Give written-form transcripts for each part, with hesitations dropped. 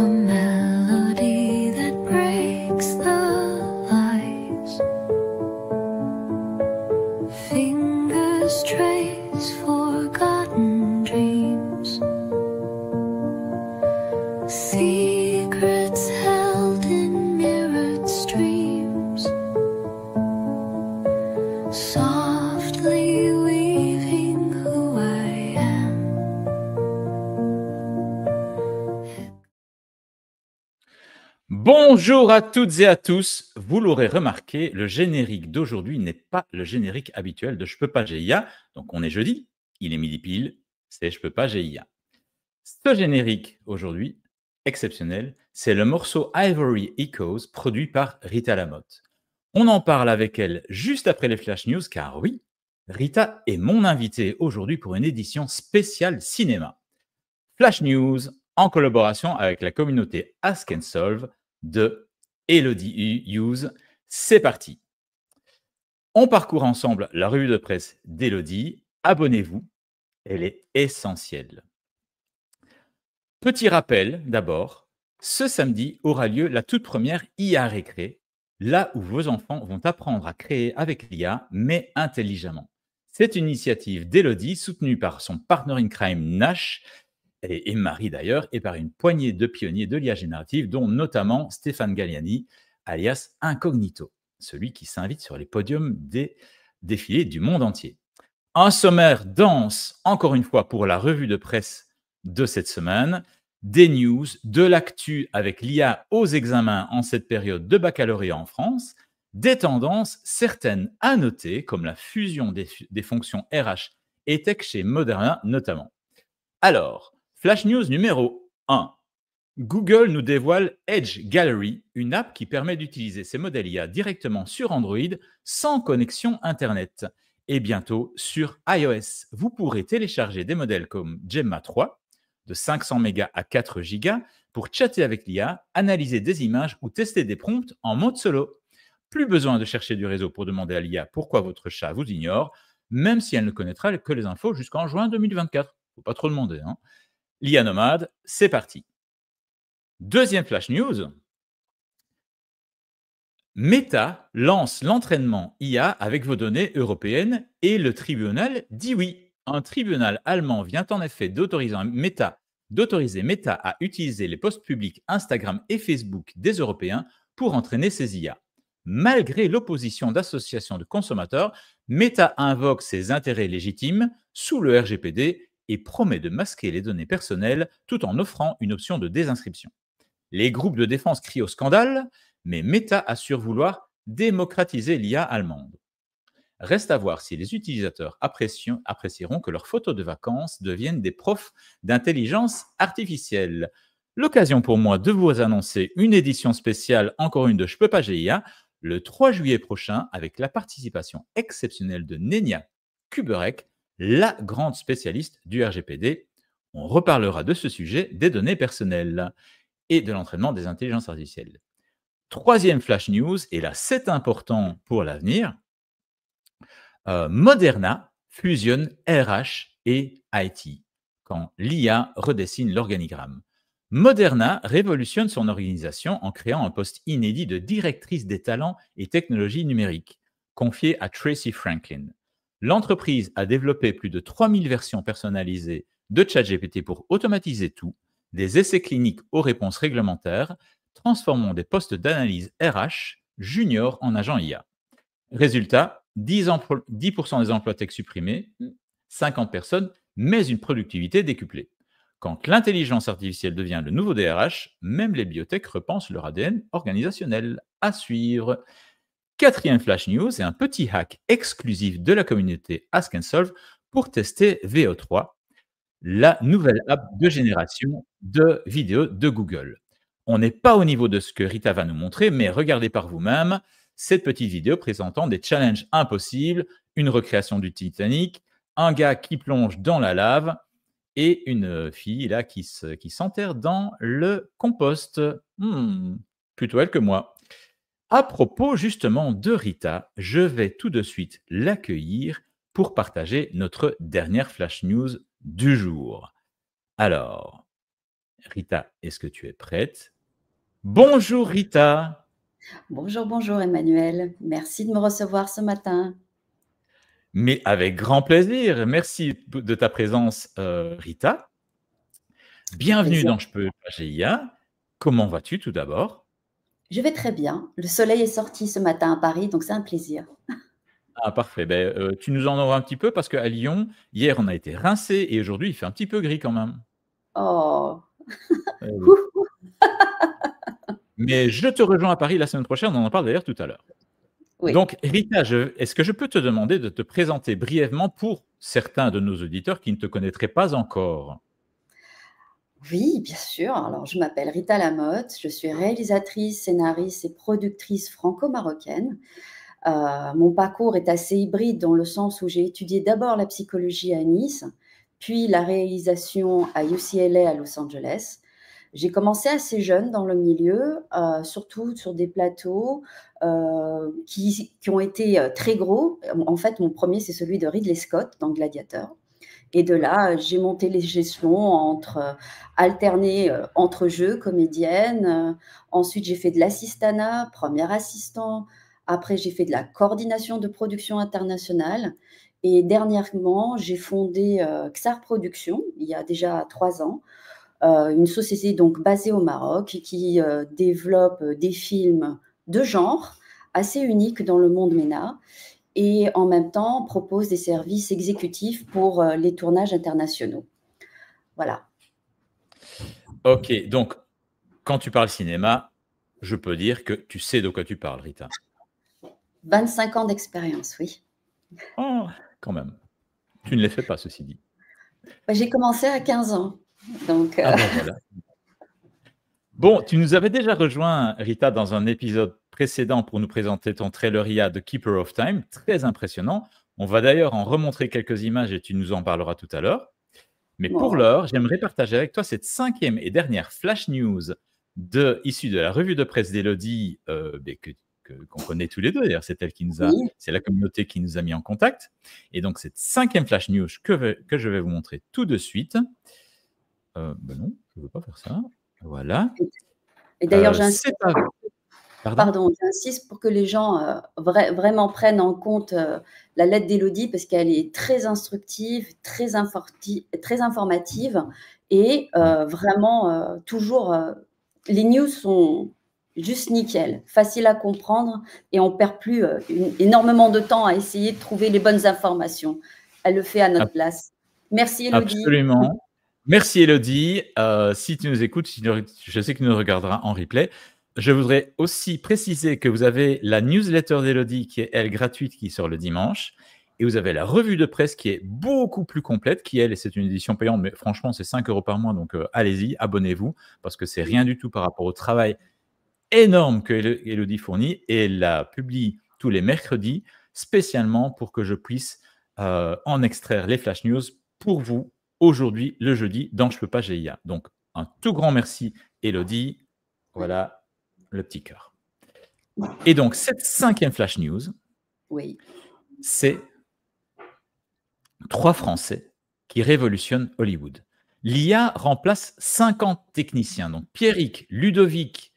a melody that breaks the lies. Fingers trace forgotten dreams. Secrets held in mirrored streams. Softly weaving who I am. Bonjour à toutes et à tous. Vous l'aurez remarqué, le générique d'aujourd'hui n'est pas le générique habituel de Je peux pas GIA. Donc on est jeudi, il est midi pile, c'est Je peux pas GIA. Ce générique aujourd'hui, exceptionnel, c'est le morceau Ivory Echoes produit par Rita Lamotte. On en parle avec elle juste après les Flash News car oui, Rita est mon invitée aujourd'hui pour une édition spéciale cinéma. Flash News en collaboration avec la communauté Ask and Solve de Elodie Hughes. C'est parti. On parcourt ensemble la revue de presse d'Elodie. Abonnez-vous, elle est essentielle. Petit rappel d'abord, ce samedi aura lieu la toute première IA Récré, là où vos enfants vont apprendre à créer avec l'IA, mais intelligemment. C'est une initiative d'Elodie soutenue par son partner in crime Nash et Marie d'ailleurs, et par une poignée de pionniers de l'IA générative, dont notamment Stéphane Galliani, alias Incognito, celui qui s'invite sur les podiums des défilés du monde entier. Un sommaire dense, encore une fois, pour la revue de presse de cette semaine, des news, de l'actu avec l'IA aux examens en cette période de baccalauréat en France, des tendances, certaines à noter, comme la fusion des fonctions RH et tech chez Moderna notamment. Alors, Flash News numéro 1. Google nous dévoile Edge Gallery, une app qui permet d'utiliser ses modèles IA directement sur Android sans connexion Internet. Et bientôt sur iOS, vous pourrez télécharger des modèles comme Gemma 3, de 500 mégas à 4 gigas, pour chatter avec l'IA, analyser des images ou tester des prompts en mode solo. Plus besoin de chercher du réseau pour demander à l'IA pourquoi votre chat vous ignore, même si elle ne connaîtra que les infos jusqu'en juin 2024. Faut pas trop demander, hein. L'IA nomade, c'est parti. Deuxième flash news. Meta lance l'entraînement IA avec vos données européennes et le tribunal dit oui. Un tribunal allemand vient en effet d'autoriser Meta à utiliser les posts publics Instagram et Facebook des Européens pour entraîner ses IA. Malgré l'opposition d'associations de consommateurs, Meta invoque ses intérêts légitimes sous le RGPD et promet de masquer les données personnelles tout en offrant une option de désinscription. Les groupes de défense crient au scandale, mais Meta assure vouloir démocratiser l'IA allemande. Reste à voir si les utilisateurs apprécieront que leurs photos de vacances deviennent des profs d'intelligence artificielle. L'occasion pour moi de vous annoncer une édition spéciale, encore une de Je peux pas GIA, le 3 juillet prochain, avec la participation exceptionnelle de Nenia Kuberek, la grande spécialiste du RGPD. On reparlera de ce sujet des données personnelles et de l'entraînement des intelligences artificielles. Troisième flash news, et là c'est important pour l'avenir, Moderna fusionne RH et IT quand l'IA redessine l'organigramme. Moderna révolutionne son organisation en créant un poste inédit de directrice des talents et technologies numériques, confié à Tracy Franklin. L'entreprise a développé plus de 3000 versions personnalisées de ChatGPT pour automatiser tout, des essais cliniques aux réponses réglementaires, transformant des postes d'analyse RH junior en agents IA. Résultat, 10% des emplois tech supprimés, 50 personnes, mais une productivité décuplée. Quand l'intelligence artificielle devient le nouveau DRH, même les biotech repensent leur ADN organisationnel. À suivre. Quatrième flash news et un petit hack exclusif de la communauté Ask and Solve pour tester VO3, la nouvelle app de génération de vidéos de Google. On n'est pas au niveau de ce que Rita va nous montrer, mais regardez par vous-même cette petite vidéo présentant des challenges impossibles, une recréation du Titanic, un gars qui plonge dans la lave et une fille là qui s'enterre dans le compost. Plutôt elle que moi. À propos justement de Rita, je vais tout de suite l'accueillir pour partager notre dernière flash news du jour. Alors, Rita, est-ce que tu es prête? Bonjour Rita, Bonjour, bonjour Emmanuel. Merci de me recevoir ce matin. mais avec grand plaisir. Merci de ta présence, Rita. Bienvenue Plaisir. dans Je peux pas GIA. Comment vas-tu tout d'abord? Je vais très bien. Le soleil est sorti ce matin à Paris, donc c'est un plaisir. Ah parfait, ben, tu nous en auras un petit peu parce qu'à Lyon, hier on a été rincés et aujourd'hui il fait un petit peu gris quand même. Oh, Eh oui. ouh, Mais je te rejoins à Paris la semaine prochaine, on en parle d'ailleurs tout à l'heure. oui. Donc Rita, est-ce que je peux te demander de te présenter brièvement pour certains de nos auditeurs qui ne te connaîtraient pas encore? Oui, bien sûr. Alors, je m'appelle Rita Lamotte. Je suis réalisatrice, scénariste et productrice franco-marocaine. Mon parcours est assez hybride dans le sens où j'ai étudié d'abord la psychologie à Nice, puis la réalisation à UCLA à Los Angeles. J'ai commencé assez jeune dans le milieu, surtout sur des plateaux qui ont été très gros. En fait, mon premier, c'est celui de Ridley Scott dans Gladiator. Et de là, j'ai monté les échelons alterner entre jeux, comédienne. Ensuite, j'ai fait de l'assistanat, premier assistant. Après, j'ai fait de la coordination de production internationale. Et dernièrement, j'ai fondé XAR Productions, il y a déjà 3 ans, une société donc basée au Maroc qui développe des films de genre assez uniques dans le monde MENA et en même temps propose des services exécutifs pour les tournages internationaux. Voilà. OK, donc quand tu parles cinéma, je peux dire que tu sais de quoi tu parles, Rita. 25 ans d'expérience, oui. Oh, quand même. Tu ne les fais pas, ceci dit. Bah, j'ai commencé à 15 ans. Donc, Ah ben voilà. Bon, tu nous avais déjà rejoint, Rita, dans un épisode précédent pour nous présenter ton trailer IA de Keeper of Time, très impressionnant. On va d'ailleurs en remontrer quelques images et tu nous en parleras tout à l'heure. Mais pour bon, l'heure, j'aimerais partager avec toi cette 5e et dernière flash news issue de la revue de presse d'Élodie, qu'on connaît tous les deux. D'ailleurs, oui, c'est la communauté qui nous a mis en contact. Et donc, cette 5e flash news que je vais vous montrer tout de suite. Ben non, je ne veux pas faire ça. Voilà. et d'ailleurs, C'est pas... Pardon? j'insiste pour que les gens vraiment prennent en compte la lettre d'Élodie parce qu'elle est très instructive, très informative et Oui. vraiment toujours, les news sont juste nickel, faciles à comprendre et on ne perd plus énormément de temps à essayer de trouver les bonnes informations. Elle le fait à notre place. Merci Élodie. Absolument. Merci Élodie. Si tu nous écoutes, je sais que tu nous regarderas en replay. Je voudrais aussi préciser que vous avez la newsletter d'Élodie qui est, elle, gratuite, qui sort le dimanche. Et vous avez la revue de presse qui est beaucoup plus complète, qui, elle, c'est une édition payante, mais franchement, c'est 5 € par mois. Donc, allez-y, abonnez-vous, parce que c'est rien du tout par rapport au travail énorme que Élodie fournit. Et elle la publie tous les mercredis, spécialement pour que je puisse en extraire les flash news pour vous aujourd'hui, le jeudi, dans Je peux pas GIA. Donc, un tout grand merci, Élodie. Voilà le petit cœur. Et donc, cette 5e flash news, Oui. c'est 3 Français qui révolutionnent Hollywood. L'IA remplace 50 techniciens. Donc, Pierrick, Ludovic,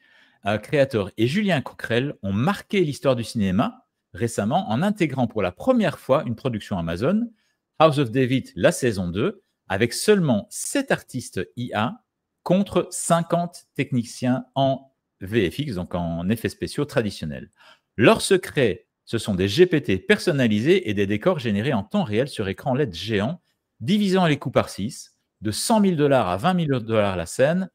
créateur, et Julien Coquerel ont marqué l'histoire du cinéma récemment en intégrant pour la première fois une production Amazon, House of David, la saison 2, avec seulement 7 artistes IA contre 50 techniciens en VFX, donc en effets spéciaux traditionnels. Leur secret, ce sont des GPT personnalisés et des décors générés en temps réel sur écran LED géant, divisant les coûts par 6, de 100 000 $ à 20 000 $ la scène.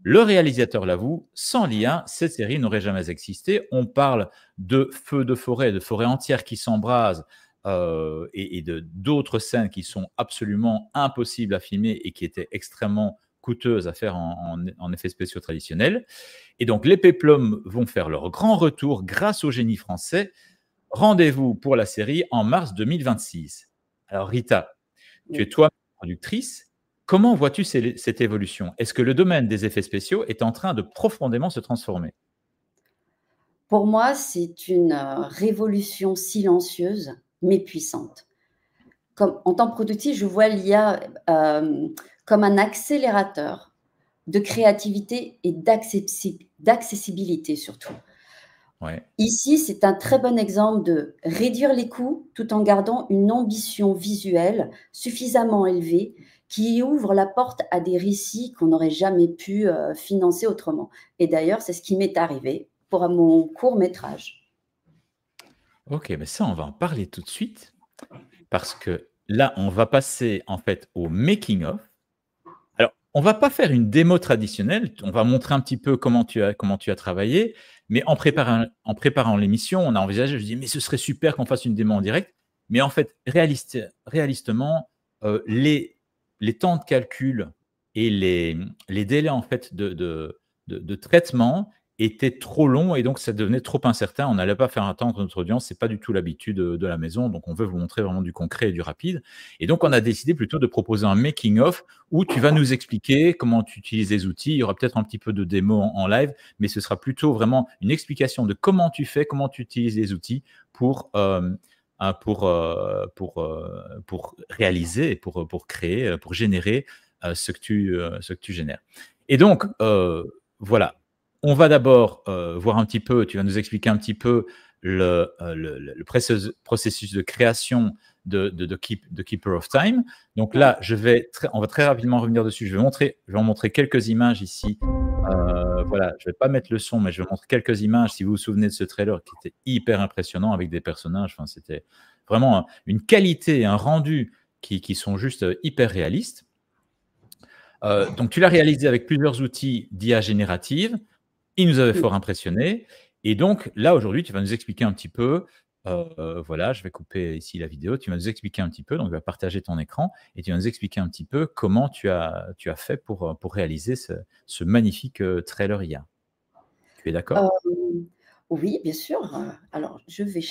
Le réalisateur l'avoue, sans l'IA, cette série n'aurait jamais existé. On parle de feux de forêt entières qui s'embrasent et d'autres scènes qui sont absolument impossibles à filmer et qui étaient extrêmement coûteuses à faire en effets spéciaux traditionnels. Et donc, les péplums vont faire leur grand retour grâce au génie français. Rendez-vous pour la série en mars 2026. Alors, Rita, tu es toi productrice. Comment vois-tu cette évolution? Est-ce que le domaine des effets spéciaux est en train de profondément se transformer? Pour moi, c'est une révolution silencieuse, mais puissante. En tant que productrice, je vois l'IA comme un accélérateur de créativité et d'accessibilité surtout. Ouais. Ici, c'est un très bon exemple de réduire les coûts tout en gardant une ambition visuelle suffisamment élevée qui ouvre la porte à des récits qu'on n'aurait jamais pu financer autrement. Et d'ailleurs, c'est ce qui m'est arrivé pour mon court métrage. Ok, mais ça, on va en parler tout de suite parce que là, on va passer en fait au making of. Alors, on va pas faire une démo traditionnelle. On va montrer un petit peu comment tu as travaillé. Mais en préparant l'émission, on a envisagé, je dis, mais ce serait super qu'on fasse une démo en direct. Mais en fait, réalistement, les temps de calcul et les délais en fait de traitement étaient trop longs et donc ça devenait trop incertain. On n'allait pas faire attendre notre audience. C'est pas du tout l'habitude de la maison. Donc, on veut vous montrer vraiment du concret et du rapide. Et donc, on a décidé plutôt de proposer un making-of où tu vas nous expliquer comment tu utilises les outils. Il y aura peut-être un petit peu de démo en live, mais ce sera plutôt vraiment une explication de comment tu fais, comment tu utilises les outils pour réaliser, pour créer, pour générer ce que tu génères. Et donc, voilà. On va d'abord voir un petit peu, tu vas nous expliquer un petit peu le processus de création de Keeper of Time. Donc là, on va très rapidement revenir dessus. Je vais en montrer quelques images ici. Voilà, je ne vais pas mettre le son, mais je vais montrer quelques images. Si vous vous souvenez de ce trailer qui était hyper impressionnant avec des personnages, enfin, c'était vraiment une qualité et un rendu qui sont juste hyper réalistes. Donc, tu l'as réalisé avec plusieurs outils d'IA générative. Il nous avait fort impressionné. Et donc, là, aujourd'hui, tu vas nous expliquer un petit peu, voilà, je vais couper ici la vidéo, tu vas nous expliquer un petit peu, donc tu vas partager ton écran, et tu vas nous expliquer un petit peu comment tu as fait pour réaliser ce magnifique trailer IA. Tu es d'accord? Oui, bien sûr. Alors, je vais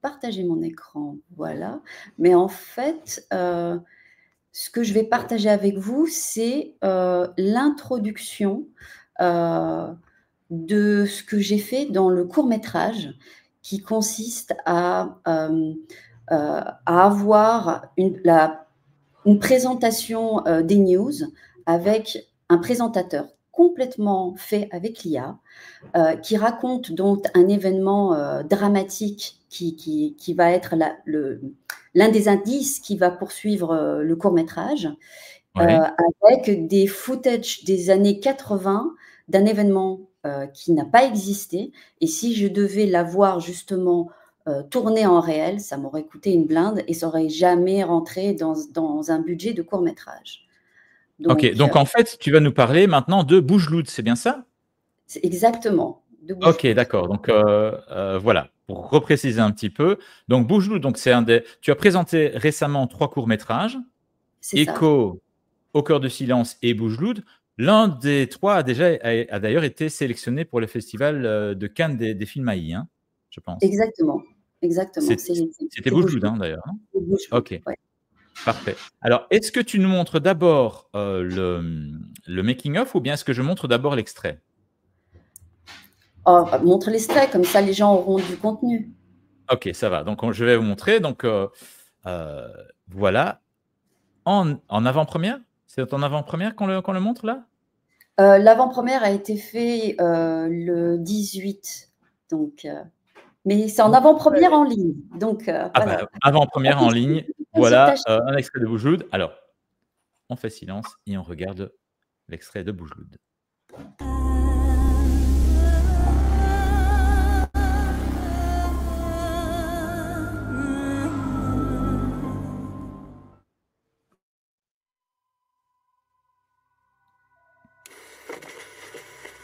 partager mon écran, voilà. Mais en fait, ce que je vais partager avec vous, c'est l'introduction de ce que j'ai fait dans le court-métrage qui consiste à avoir une présentation des news avec un présentateur complètement fait avec l'IA qui raconte donc un événement dramatique qui va être l'un des indices qui va poursuivre le court-métrage, Ouais. avec des footage des années 80 d'un événement qui n'a pas existé. Et si je devais l'avoir justement tourné en réel, ça m'aurait coûté une blinde et ça n'aurait jamais rentré dans un budget de court-métrage. Ok, donc en fait, tu vas nous parler maintenant de Bougeloud, c'est bien ça? C'est exactement. Ok, d'accord. Donc voilà, pour repréciser un petit peu. Donc Bougeloud, donc tu as présenté récemment 3 courts-métrages, C'est ça. Echo, Au cœur du silence et Bougeloud. L'un des 3 a d'ailleurs été sélectionné pour le festival de Cannes des films AI, hein, je pense. Exactement. C'était Bougeloud, hein, d'ailleurs. Hein? Bougeloud, Ok, ouais. parfait. Alors, est-ce que tu nous montres d'abord le making-of ou bien est-ce que je montre d'abord l'extrait? Oh, montre l'extrait, comme ça les gens auront du contenu. Ok, ça va. Donc, je vais vous montrer. Donc, voilà. En avant-première? C'est en avant-première qu'on le montre là? L'avant-première a été fait le 18. Donc, mais c'est en avant-première en ligne. Donc, voilà. Avant-première en ligne. Voilà un extrait de Bougeloud. Alors, on fait silence et on regarde l'extrait de Bougeloud.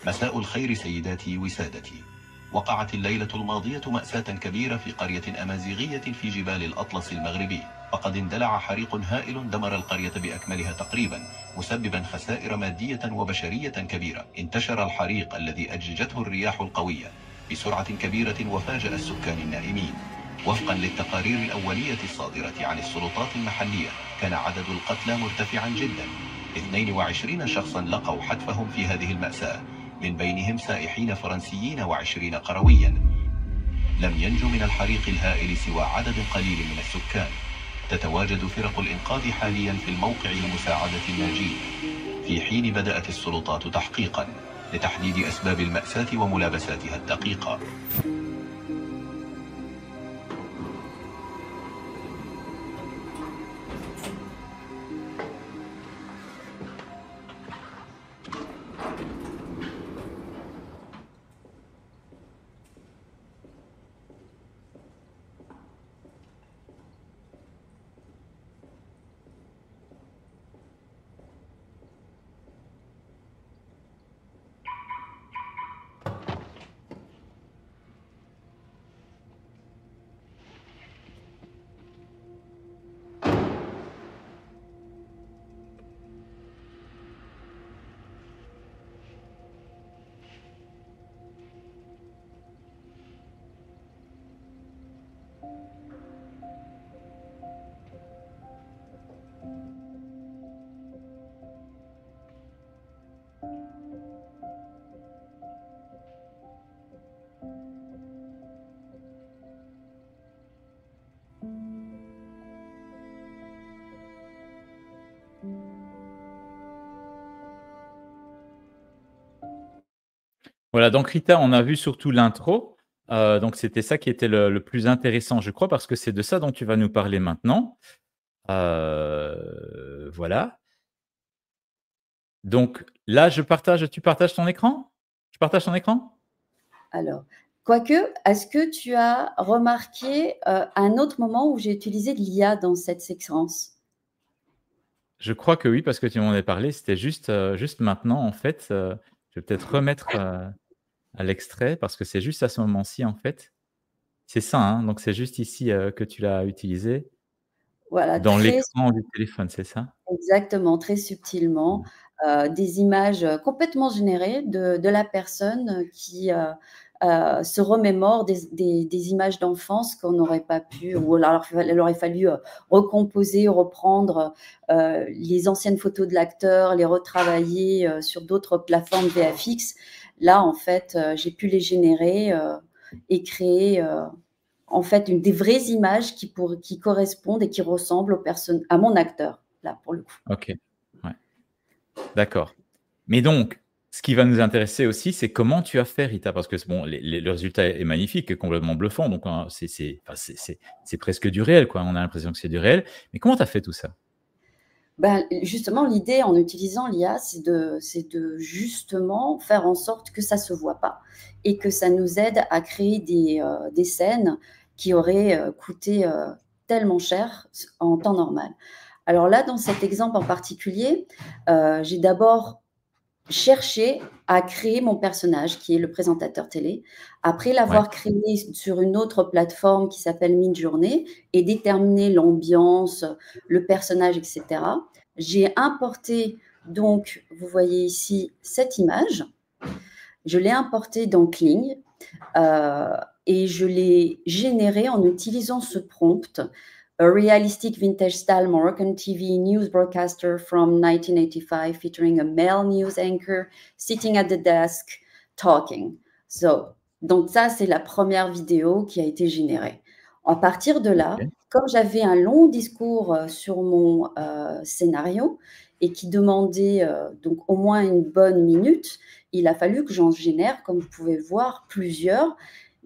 مساء الخير سيداتي وسادتي. وقعت الليلة الماضية مأساة كبيرة في قرية أمازيغية في جبال الأطلس المغربي، فقد اندلع حريق هائل دمر القرية بأكملها تقريبا، مسببا خسائر مادية وبشرية كبيرة. انتشر الحريق الذي أججته الرياح القوية بسرعة كبيرة وفاجأ السكان النائمين. وفقا للتقارير الأولية الصادرة عن السلطات المحلية، كان عدد القتلى مرتفعا جدا. 22 شخصا لقوا حتفهم في هذه المأساة، من بينهم سائحين فرنسيين و20 قرويا. لم ينجو من الحريق الهائل سوى عدد قليل من السكان. تتواجد فرق الإنقاذ حاليا في الموقع لمساعدة الناجين. في حين بدأت السلطات تحقيقا لتحديد أسباب المأساة وملابساتها الدقيقة. Voilà, donc Rita, on a vu surtout l'intro. Donc c'était ça qui était le plus intéressant, je crois, parce que c'est de ça dont tu vas nous parler maintenant. Voilà. Donc là, tu partages ton écran? Je partage ton écran? Alors, quoique, est-ce que tu as remarqué un autre moment où j'ai utilisé de l'IA dans cette séquence? Je crois que oui, parce que tu m'en as parlé. C'était juste maintenant, en fait. Je vais peut-être remettre à l'extrait, parce que c'est juste à ce moment-ci, en fait. C'est ça, hein, donc c'est juste ici que tu l'as utilisé. Voilà, Dans très l'écran du téléphone, c'est ça? exactement, très subtilement, des images complètement générées de la personne qui se remémore des images d'enfance qu'on n'aurait pas pu, ou alors il aurait fallu recomposer, reprendre les anciennes photos de l'acteur, les retravailler sur d'autres plateformes VFX. Là, en fait, j'ai pu les générer et créer en fait des vraies images qui correspondent et qui ressemblent à mon acteur, là, pour le coup. OK, ouais. D'accord. Mais donc, ce qui va nous intéresser aussi, c'est comment tu as fait, Rita? Parce que bon, le résultat est magnifique, est complètement bluffant, donc hein, c'est presque du réel, quoi. On a l'impression que c'est du réel. Mais comment tu as fait tout ça? Ben, justement, l'idée en utilisant l'IA, c'est de justement faire en sorte que ça ne se voit pas et que ça nous aide à créer des scènes qui auraient coûté tellement cher en temps normal. Alors là, dans cet exemple en particulier, j'ai d'abord cherché à créer mon personnage, qui est le présentateur télé. Après l'avoir Ouais, créé sur une autre plateforme qui s'appelle Midjourney et déterminé l'ambiance, le personnage, etc., j'ai importé, donc, vous voyez ici cette image. Je l'ai importée dans Kling et je l'ai générée en utilisant ce prompt. A realistic vintage style Moroccan TV news broadcaster from 1985 featuring a male news anchor sitting at the desk talking. Donc ça, c'est la première vidéo qui a été générée. À partir de là, OK. comme j'avais un long discours sur mon scénario et qui demandait donc au moins une bonne minute, il a fallu que j'en génère, comme vous pouvez le voir, plusieurs.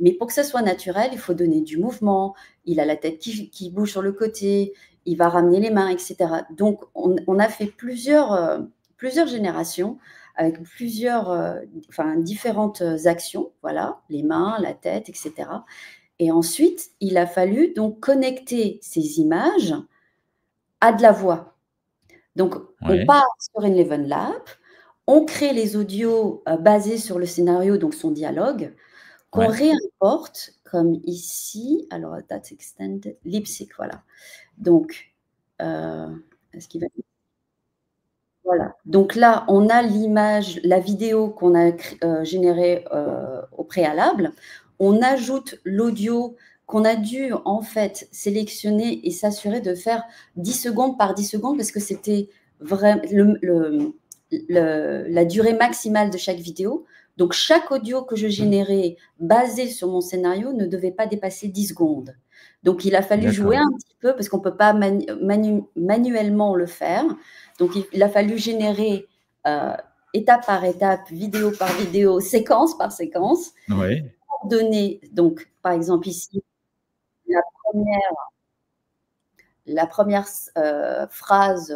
Mais pour que ça soit naturel, il faut donner du mouvement. Il a la tête qui bouge sur le côté, il va ramener les mains, etc. Donc, on a fait plusieurs générations avec différentes actions, voilà, les mains, la tête, etc. Et ensuite, il a fallu donc connecter ces images à de la voix. Donc, on Ouais, part sur ElevenLab, on crée les audios basés sur le scénario, donc son dialogue, qu'on ouais. réimporte comme ici. Alors, that's extended, lipsync, voilà. Donc, est-ce qu'il va... Voilà. Donc là, on a l'image, la vidéo qu'on a générée au préalable. On ajoute l'audio qu'on a dû en fait sélectionner et s'assurer de faire 10 secondes par 10 secondes parce que c'était vraiment la durée maximale de chaque vidéo. Donc chaque audio que je générais basé sur mon scénario ne devait pas dépasser 10 secondes. Donc il a fallu jouer D'accord. un petit peu parce qu'on ne peut pas manuellement le faire. Donc il a fallu générer étape par étape, vidéo par vidéo, séquence par séquence, Oui. pour donner, donc, par exemple, ici, la première phrase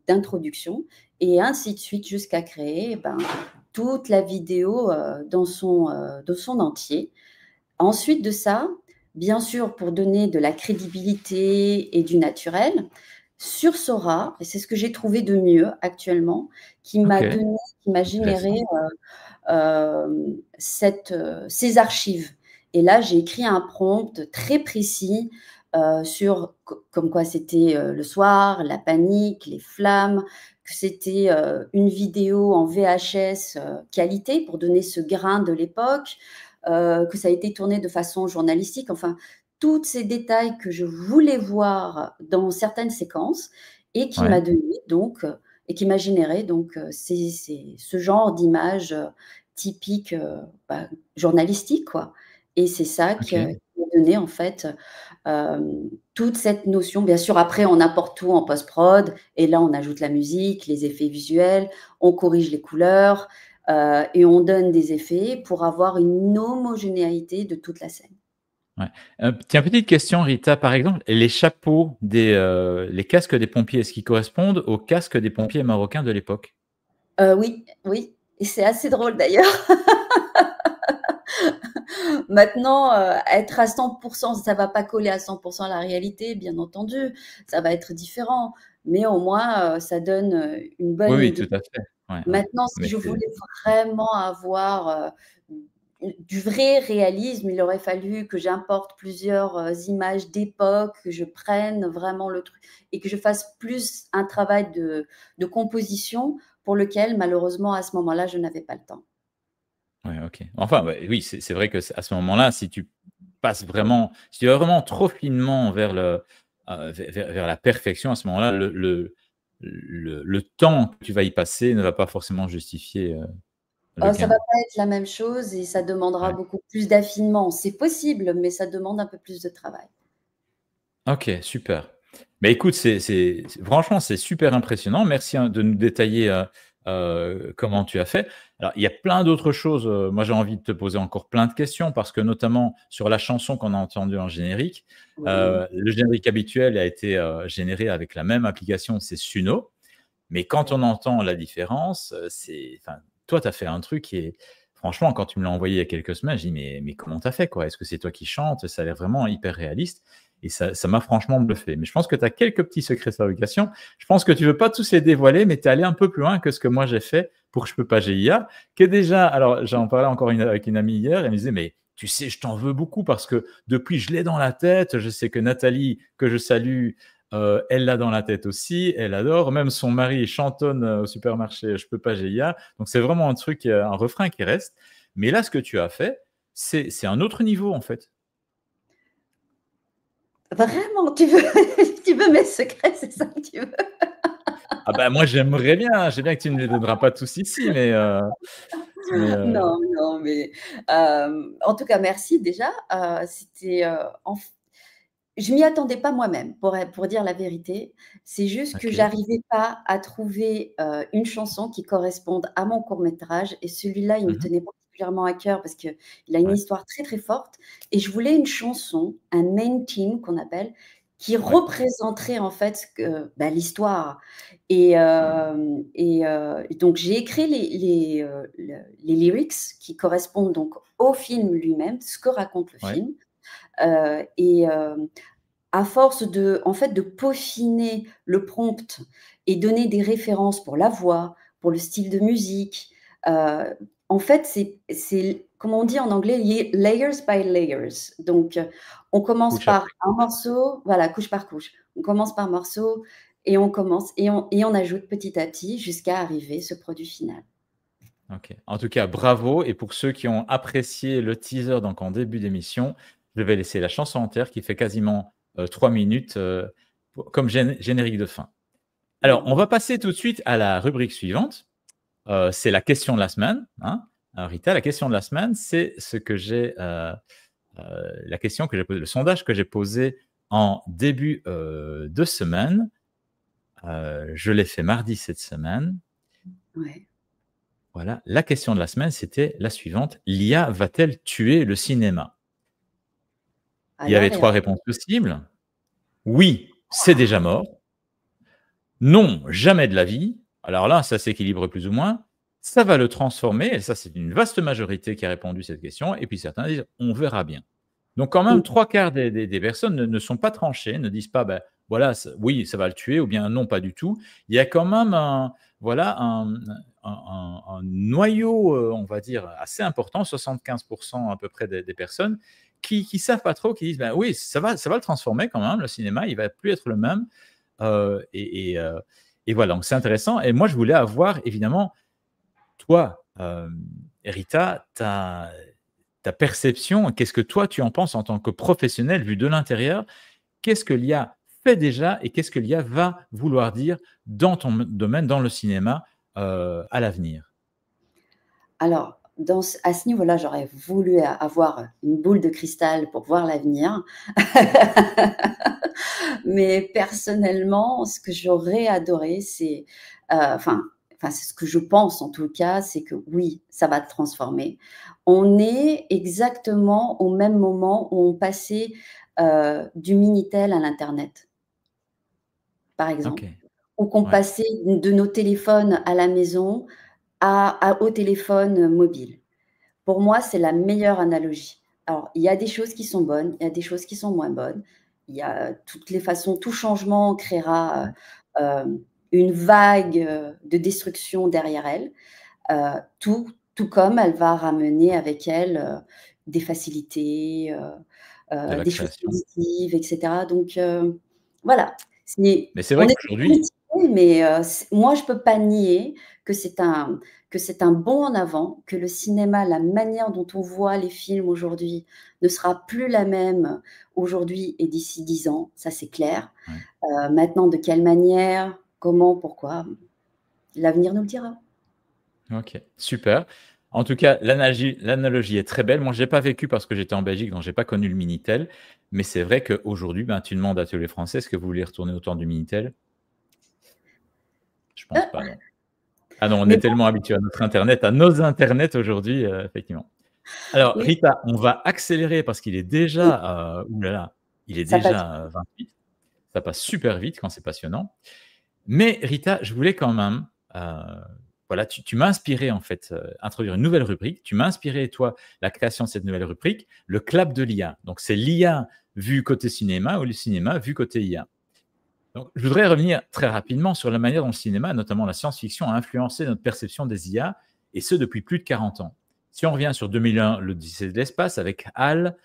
d'introduction, et ainsi de suite jusqu'à créer toute la vidéo dans son entier. Ensuite de ça, bien sûr, pour donner de la crédibilité et du naturel, sur Sora, et c'est ce que j'ai trouvé de mieux actuellement, qui m'a généré ces archives. Et là, j'ai écrit un prompt très précis sur comme quoi c'était le soir, la panique, les flammes, que c'était une vidéo en VHS qualité pour donner ce grain de l'époque, que ça a été tourné de façon journalistique, enfin, tous ces détails que je voulais voir dans certaines séquences et qui m'a donné donc, et qui m'a généré donc ce genre d'image typique journalistique, quoi. Et c'est ça qui m'a donné en fait toute cette notion. Bien sûr, après, on apporte tout en post-prod et là, on ajoute la musique, les effets visuels, on corrige les couleurs et on donne des effets pour avoir une homogénéité de toute la scène. Ouais. Tiens, petite question, Rita. Par exemple, les chapeaux, les casques des pompiers, est-ce qu'ils correspondent aux casques des pompiers marocains de l'époque? Oui, oui. Et c'est assez drôle d'ailleurs. Maintenant, être à 100%, ça ne va pas coller à 100% à la réalité, bien entendu. Ça va être différent. Mais au moins, ça donne une bonne Oui, idée. tout à fait. Ouais. Maintenant, si je voulais vraiment avoir du vrai réalisme, il aurait fallu que j'importe plusieurs images d'époque, que je prenne vraiment le truc et que je fasse plus un travail de composition pour lequel, malheureusement, à ce moment-là, je n'avais pas le temps. Ouais, ok. Enfin, oui, c'est vrai que à ce moment-là, si tu passes vraiment, si tu vas vraiment trop finement vers la perfection, à ce moment-là, le temps que tu vas y passer ne va pas forcément justifier le Ça gain. va pas être la même chose et ça demandera Ouais. beaucoup plus d'affinement. C'est possible, mais ça demande un peu plus de travail. Ok, super. Mais écoute, franchement, c'est super impressionnant. Merci de nous détailler comment tu as fait. Alors, il y a plein d'autres choses. Moi, j'ai envie de te poser encore plein de questions parce que notamment sur la chanson qu'on a entendue en générique, Oui. le générique habituel a été généré avec la même application, c'est Suno. Mais quand on entend la différence, toi, tu as fait un truc qui est, franchement, quand tu me l'as envoyé il y a quelques semaines, je dis, mais comment tu as fait, quoi? Est-ce que c'est toi qui chantes? Ça a l'air vraiment hyper réaliste. Et ça m'a franchement bluffé. Mais je pense que tu as quelques petits secrets de fabrication. Je pense que tu veux pas tous les dévoiler, mais tu es allé un peu plus loin que ce que moi j'ai fait pour Je peux pas GIA, qui est déjà, alors j'en parlais encore avec une amie hier, elle me disait, mais tu sais, je t'en veux beaucoup parce que depuis, je l'ai dans la tête. Je sais que Nathalie, que je salue, elle l'a dans la tête aussi, elle adore. Même son mari chantonne au supermarché Je peux pas GIA. Donc c'est vraiment un truc, un refrain qui reste. Mais là, ce que tu as fait, c'est un autre niveau en fait. Vraiment, tu veux mes secrets, c'est ça que tu veux? Ah bah moi j'aimerais bien, j'aimerais bien que tu ne les donneras pas tous ici, mais Non, non, mais en tout cas, merci déjà. C'était, je m'y attendais pas moi-même, pour dire la vérité. C'est juste que ok. j'arrivais pas à trouver une chanson qui corresponde à mon court-métrage et celui-là, il me Mhm. tenait particulièrement à cœur parce qu'il a une Ouais. histoire très, très forte et je voulais une chanson, un main theme qu'on appelle, qui Ouais. représenterait en fait l'histoire et donc j'ai écrit les lyrics qui correspondent donc au film lui-même, ce que raconte le Ouais. film, et à force en fait, de peaufiner le prompt et donner des références pour la voix, pour le style de musique, en fait, c'est comme on dit en anglais, layers by layers. Donc, on commence Couche par après. un morceau, voilà, couche par couche. On commence par morceau et on commence et on ajoute petit à petit jusqu'à arriver ce produit final. Ok. En tout cas, bravo. Et pour ceux qui ont apprécié le teaser donc en début d'émission, je vais laisser la chanson entière qui fait quasiment 3 minutes comme générique de fin. Alors, on va passer tout de suite à la rubrique suivante. C'est la question de la semaine. Hein. Alors, Rita, la question de la semaine, c'est la question que j'ai posée, le sondage que j'ai posé en début de semaine. Je l'ai fait mardi cette semaine. Ouais. Voilà, la question de la semaine, c'était la suivante. L'IA va-t-elle tuer le cinéma? Il y avait Alors, 3 réponses possibles. Oui, c'est déjà mort. Non, jamais de la vie. Alors là, ça s'équilibre plus ou moins. Ça va le transformer, et ça, c'est une vaste majorité qui a répondu à cette question. Et puis certains disent, on verra bien. Donc quand même, 3/4 des personnes ne sont pas tranchées, ne disent pas, ben, voilà, oui, ça va le tuer, ou bien non, pas du tout. Il y a quand même voilà, un noyau, on va dire, assez important, 75% à peu près des personnes, qui ne savent pas trop, qui disent, ben, oui, ça va le transformer quand même, le cinéma, il ne va plus être le même. Et voilà, donc c'est intéressant. Et moi, je voulais avoir, évidemment, toi, Rita, ta perception, qu'est-ce que toi, tu en penses en tant que professionnel vu de l'intérieur? Qu'est-ce que l'IA fait déjà et qu'est-ce que l'IA va vouloir dire dans ton domaine, dans le cinéma, à l'avenir? Alors, à ce niveau-là, j'aurais voulu avoir une boule de cristal pour voir l'avenir. Mais personnellement, ce que j'aurais adoré, c'est, c'est ce que je pense en tout cas, c'est que oui, ça va te transformer. On est exactement au même moment où on passait du Minitel à l'internet, par exemple, OK, ou qu'on ouais, passait de nos téléphones à la maison au téléphone mobile. Pour moi, c'est la meilleure analogie. Alors, il y a des choses qui sont bonnes, il y a des choses qui sont moins bonnes. Il y a toutes les façons, tout changement créera, une vague, de destruction derrière elle. Tout comme elle va ramener avec elle, des facilités, de la des choses création. positives et cetera. Donc, voilà, c'est Mais c'est on vrai est qu'aujourd'hui, mitigés, mais, moi je peux pas nier que c'est un bond en avant, que le cinéma, la manière dont on voit les films aujourd'hui ne sera plus la même aujourd'hui et d'ici 10 ans, ça c'est clair. ouais. Maintenant de quelle manière, comment, pourquoi? L'avenir nous le dira. OK, super. En tout cas, l'analogie est très belle. Moi, je l'ai pas vécu parce que j'étais en Belgique, donc j'ai pas connu le Minitel. Mais c'est vrai qu'aujourd'hui, ben, tu demandes à tous les Français: «Est-ce que vous voulez retourner au temps du Minitel?» Je pense pas, non. Ah non, on Mais est tellement habitué à notre internet, à nos internets aujourd'hui, effectivement. Alors oui, Rita, on va accélérer parce qu'il est oui, déjà, ouh là là, il est ça passe. déjà, 28. Ça passe super vite quand c'est passionnant. Mais Rita, je voulais quand même, heu, voilà, tu m'as inspiré en fait, introduire une nouvelle rubrique. Tu m'as inspiré toi, la création de cette nouvelle rubrique, le clap de l'IA. Donc c'est l'IA vu côté cinéma ou le cinéma vu côté IA. Donc je voudrais revenir très rapidement sur la manière dont le cinéma, notamment la science-fiction, a influencé notre perception des IA, et ce depuis plus de 40 ans. Si on revient sur 2001, l'Odyssée de l'espace avec HAL,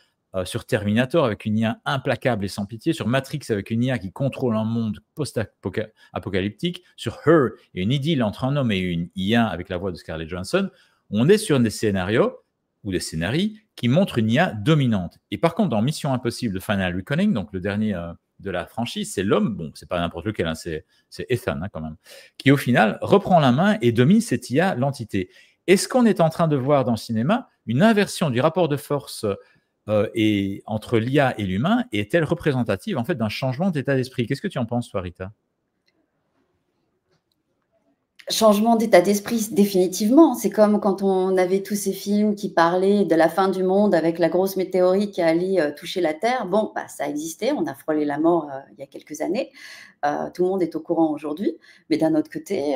sur Terminator avec une IA implacable et sans pitié, sur Matrix avec une IA qui contrôle un monde post-apocalyptique, sur Her et une idylle entre un homme et une IA avec la voix de Scarlett Johansson, on est sur des scénarios ou des scénarii qui montrent une IA dominante. Et par contre, dans Mission Impossible de Final Reckoning, donc le dernier de la franchise, c'est l'homme, bon, c'est pas n'importe lequel, hein, c'est Ethan quand même, qui au final reprend la main et domine cette IA, l'entité. Est-ce qu'on est en train de voir dans le cinéma une inversion du rapport de force entre l'IA et l'humain, et est-elle représentative en fait d'un changement d'état d'esprit? Qu'est-ce que tu en penses, toi, Rita? Changement d'état d'esprit, définitivement. C'est comme quand on avait tous ces films qui parlaient de la fin du monde avec la grosse météorite qui allait, toucher la Terre. Bon, bah, ça existait, on a frôlé la mort, il y a quelques années. Tout le monde est au courant aujourd'hui. Mais d'un autre côté,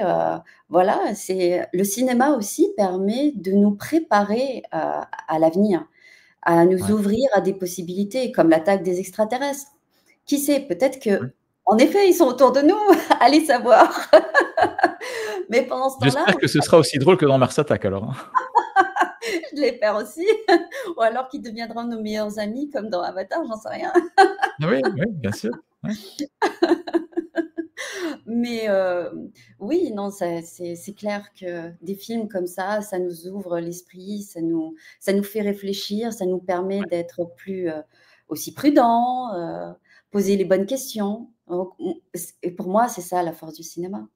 voilà, le cinéma aussi permet de nous préparer, à l'avenir, à nous Ouais, ouvrir à des possibilités comme l'attaque des extraterrestres. Qui sait? Peut-être ouais. qu'en effet, ils sont autour de nous, allez savoir. Mais pendant ce temps-là, J'espère que ce sera aussi drôle que dans Mars Attack alors, hein. je l'espère aussi. Ou alors qu'ils deviendront nos meilleurs amis comme dans Avatar, j'en sais rien. Ah oui, oui, bien sûr. Ouais. Mais oui, non, c'est clair que des films comme ça nous ouvre l'esprit, ça nous fait réfléchir, ça nous permet d'être plus, aussi prudents, poser les bonnes questions. Donc et pour moi, c'est ça la force du cinéma.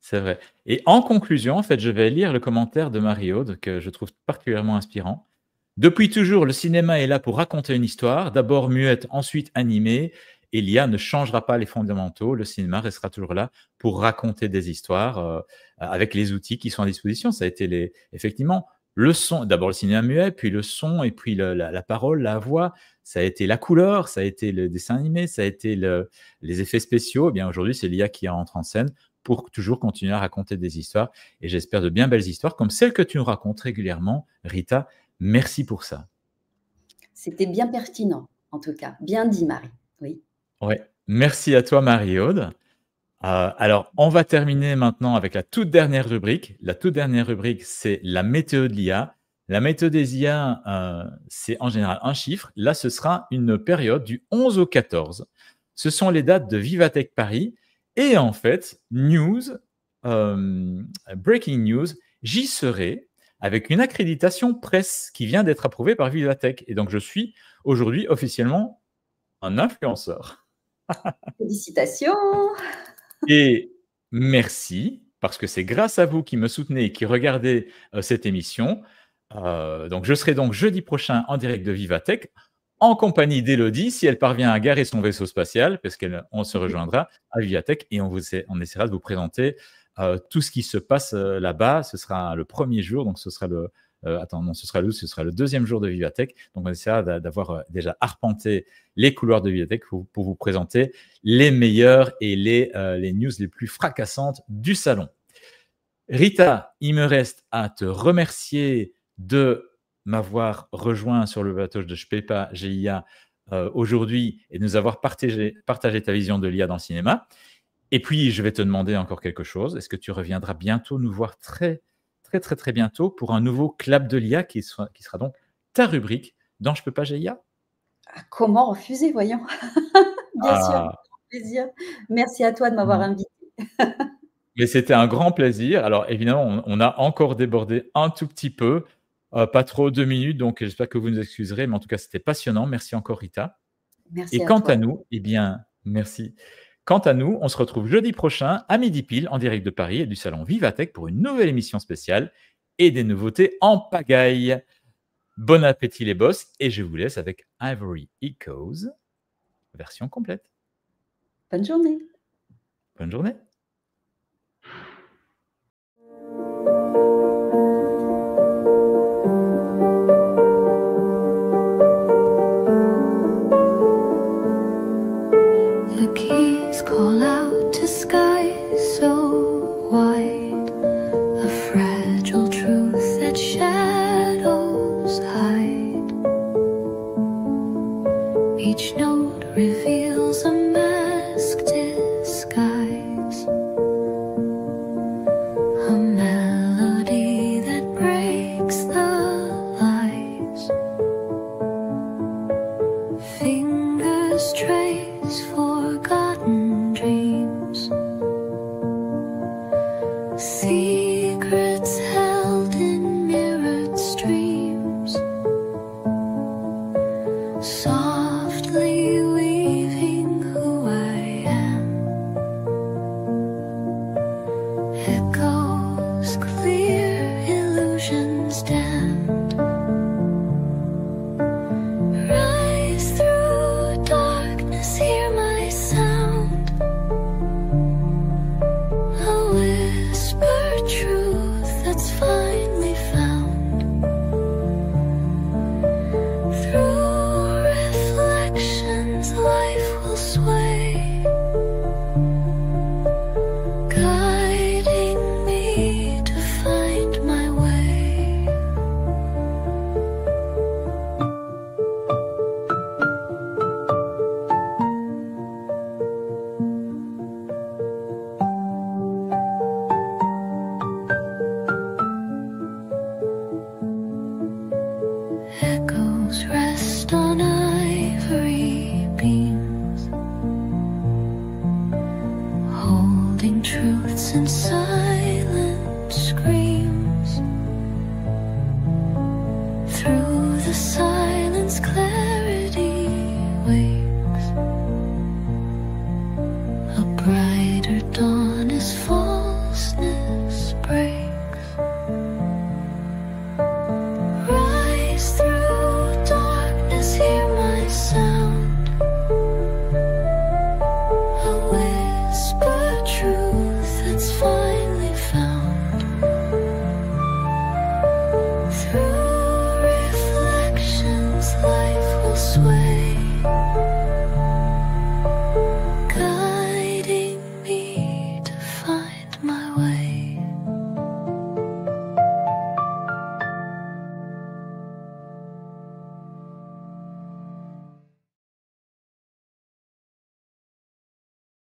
C'est vrai. Et en conclusion, en fait, je vais lire le commentaire de Marie-Aude que je trouve particulièrement inspirant. Depuis toujours, le cinéma est là pour raconter une histoire, d'abord muette, ensuite animée, et l'IA ne changera pas les fondamentaux. Le cinéma restera toujours là pour raconter des histoires avec les outils qui sont à disposition. Ça a été effectivement le son, d'abord le cinéma muet, puis le son, et puis la parole, la voix. Ça a été la couleur, ça a été le dessin animé, ça a été les effets spéciaux. Eh bien aujourd'hui, c'est l'IA qui entre en scène pour toujours continuer à raconter des histoires. Et j'espère de bien belles histoires comme celles que tu nous racontes régulièrement, Rita. Merci pour ça. C'était bien pertinent, en tout cas. Bien dit, Marie. Oui. Ouais. Merci à toi, Marie-Aude. Alors, on va terminer maintenant avec la toute dernière rubrique. La toute dernière rubrique, c'est la météo de l'IA. La météo des IA, c'est en général un chiffre. Là, ce sera une période du 11 au 14. Ce sont les dates de Vivatech Paris. Et en fait, breaking news, j'y serai avec une accréditation presse qui vient d'être approuvée par Vivatech. Et donc, je suis aujourd'hui officiellement un influenceur. Félicitations. Et merci, parce que c'est grâce à vous qui me soutenez et qui regardez cette émission. Donc, je serai donc jeudi prochain en direct de Vivatech en compagnie d'Élodie, si elle parvient à garer son vaisseau spatial, parce qu'on se rejoindra à Vivatech et on essaiera de vous présenter tout ce qui se passe là-bas. Ce sera le premier jour, donc ce sera ce sera le deuxième jour de Vivatech. Donc, on essaiera d'avoir déjà arpenté les couloirs de Vivatech pour vous présenter les meilleurs et les news les plus fracassantes du salon. Rita, il me reste à te remercier de m'avoir rejoint sur le bateau de Je paie pas GIA aujourd'hui et de nous avoir partagé ta vision de l'IA dans le cinéma. Et puis, je vais te demander encore quelque chose. Est-ce que tu reviendras bientôt nous voir très bientôt pour un nouveau Clap de l'IA qui sera donc ta rubrique dans Je peux pas GIA? Comment refuser, voyons. Bien sûr, avec plaisir. Merci à toi de m'avoir invité. Mais c'était un grand plaisir. Alors évidemment, on a encore débordé un tout petit peu, pas trop 2 minutes, donc j'espère que vous nous excuserez, mais en tout cas, c'était passionnant. Merci encore, Rita. Merci Et à quant toi. à nous, eh bien, merci. Quant à nous, on se retrouve jeudi prochain à midi pile en direct de Paris et du salon Vivatech pour une nouvelle émission spéciale et des nouveautés en pagaille. Bon appétit les boss et je vous laisse avec Ivory Echoes, version complète. Bonne journée. Bonne journée. The keys call out to skies so wide, a fragile truth that shadows hide. Each note reveals a masked disguise, a melody that breaks the lies. Fingers trace forgotten dreams, secrets held in mirrored streams, softly weaving who I am. Echoes clear, illusions damned, rise through darkness, hear my sound, a whispered truth that's finally found. Through reflections, life will sway, guiding me to find my way. Echoes